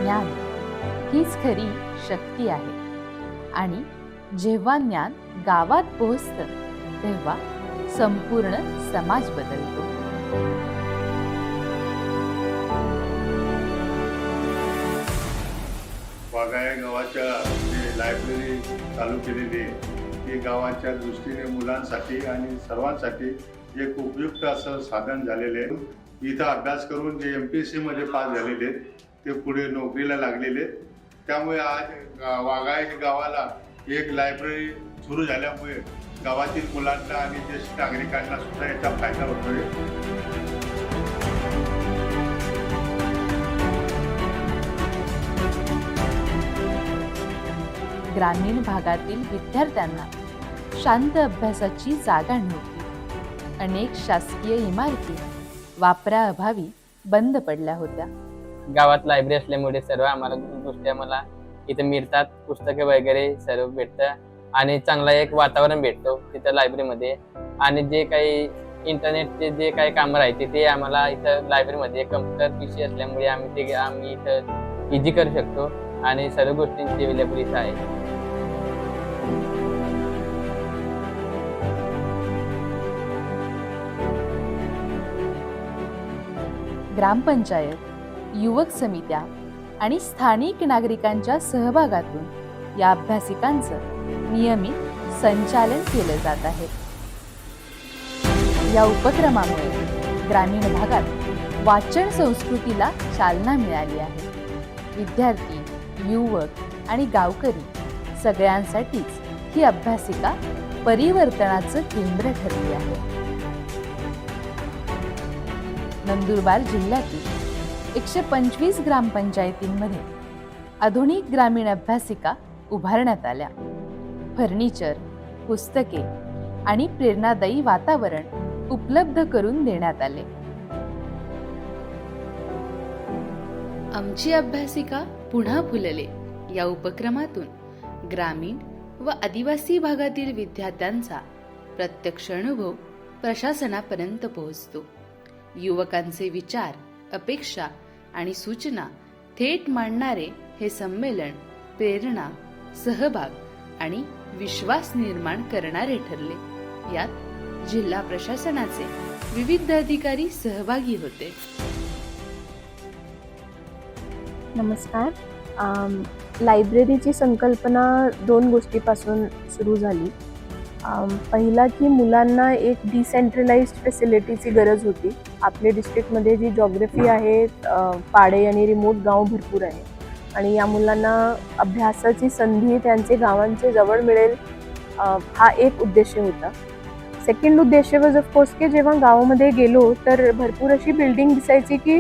ज्ञान हीच खरी शक्ती आहे आणि जेव्हा ज्ञान गावात पोहोचतं तेव्हा संपूर्ण समाज बदलतो. वाघाया गावाच्या जे लायब्ररी चालू केलेली आहे ती गावाच्या दृष्टीने मुलांसाठी आणि सर्वांसाठी एक उपयुक्त असं साधन झालेले आहे. इथं अभ्यास करून जे MPSC मध्ये पास झालेले आहेत ते पुढे नोकरीला लागलेले आहेत. त्यामुळे आज वाघाया गावाला एक लायब्ररी सुरू झाल्यामुळे गावातील मुलांना आणि ज्येष्ठ नागरिकांना सुद्धा याचा फायदा होतोय. ग्रामीण भागातील विद्यार्थ्यांना शांत अभ्यासाची जागा नव्हती. अनेक शासकीय इमारती वापराअभावी बंद पडल्या होत्या. गावात लायब्ररी असल्यामुळे सर्व आम्हाला गोष्टी मला इथे मिळतात. पुस्तके वगैरे सर्व भेटतं आणि चांगला एक वातावरण भेटतो तिथं लायब्ररीमध्ये. आणि जे काही इंटरनेटचे जे काही कामं राहते ते आम्हाला इथं लायब्ररीमध्ये कम्प्युटर PC असल्यामुळे आम्ही इथं इझी करू शकतो आणि सर्व गोष्टींची अवेलेबल इथं आहे. ग्रामपंचायत, युवक समित्या आणि स्थानिक नागरिकांच्या सहभागातून या अभ्यासिकांचं नियमित संचालन केलं जात आहे. या उपक्रमामुळे ग्रामीण भागात वाचन संस्कृतीला चालना मिळाली आहे. विद्यार्थी, युवक आणि गावकरी सगळ्यांसाठीच ही अभ्यासिका परिवर्तनाचं केंद्र ठरली आहे. नंदुरबार जिल्ह्यातील 125 ग्रामपंचायतींमध्ये आधुनिक ग्रामीण अभ्यासिका उभारण्यात आल्या. फर्निचर, पुस्तके आणि प्रेरणादायी वातावरण उपलब्ध करून देण्यात आले. आमची अभ्यासिका पुन्हा फुलले या उपक्रमातून ग्रामीण व आदिवासी भागातील विद्यार्थ्यांचा प्रत्यक्ष अनुभव प्रशासनापर्यंत पोहोचतो. युवकांचे विचार, अपेक्षा आणि सूचना थेट मांडणारे हे संमेलन प्रेरणा, सहभाग आणि विश्वास निर्माण करणारे ठरले. यात जिल्हा प्रशासनाचे विविध अधिकारी सहभागी होते. नमस्कार. लायब्ररीची संकल्पना 2 गोष्टीपासून सुरू झाली. पहिला की मुलांना एक डिसेंट्रलाइज्ड फॅसिलिटीची गरज होती. आपल्या डिस्ट्रिक्टमध्ये जी जॉग्रफी आहे, पाडे आणि रिमोट गाव भरपूर आहे आणि या मुलांना अभ्यासाची संधी त्यांचे गावांचे जवळ मिळेल, हा एक उद्देश होता. सेकंड उद्देश वॉज ऑफकोर्स की जेव्हा गावामध्ये गेलो तर भरपूर अशी बिल्डिंग दिसायची की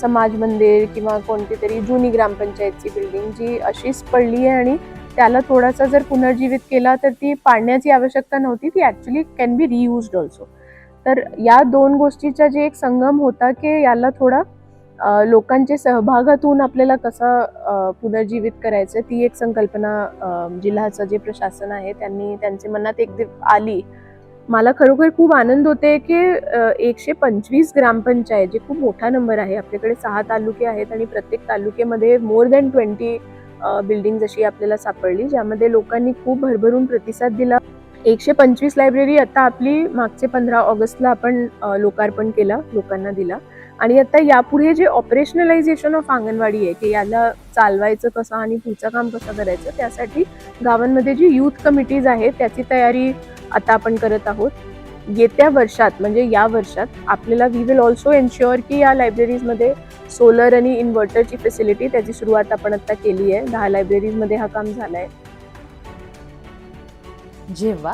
समाज मंदिर किंवा कोणती तरी जुनी ग्रामपंचायतची बिल्डिंग जी अशीच पडली आहे आणि त्याला थोडासा जर पुनर्जीवित केला तर ती पाडण्याची आवश्यकता नव्हती, ती ॲक्च्युली कॅन बी रियूज्ड ऑल्सो. तर या 2 गोष्टीचा जे एक संगम होता की याला थोडा लोकांच्या सहभागातून आपल्याला कसा पुनर्जीवित करायचं, ती एक संकल्पना जिल्ह्याचं जे प्रशासन आहे त्यांनी त्यांच्या मनात एक आली. मला खरोखर खूप आनंद होते की 125 ग्रामपंचायत जे खूप मोठा नंबर आहे. आपल्याकडे 6 तालुके आहेत आणि प्रत्येक तालुक्यामध्ये मोर दॅन 20 बिल्डिंग अशी आपल्याला सापडली, ज्यामध्ये लोकांनी खूप भरभरून प्रतिसाद दिला. 125 लायब्ररी आता आपली मागचे 15 ऑगस्टला आपण लोकार्पण केला, लोकांना दिला. आणि आता यापुढे जे ऑपरेशनलायझेशन ऑफ अंगणवाडी आहे की याला चालवायचं कसं आणि पुढचं काम कसं करायचं, त्यासाठी गावांमध्ये जी युथ कमिटीज आहेत त्याची तयारी आता आपण करत आहोत. येत्या वर्षात म्हणजे या वर्षात आपल्याला वी विल ऑल्सो एन्श्युअर की या लायब्ररीजमध्ये सोलर आणि इन्व्हर्टरची फॅसिलिटी, त्याची सुरुवात आपण आता केली आहे. 10 लायब्ररीजमध्ये हा काम झालं आहे. जेव्हा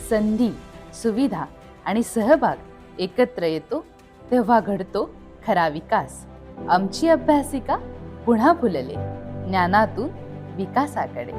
संधी, सुविधा आणि सहभाग एकत्र येतो तेव्हा घडतो खरा विकास. आमची अभ्यासिका पुन्हा फुलले, ज्ञानातून विकासाकडे.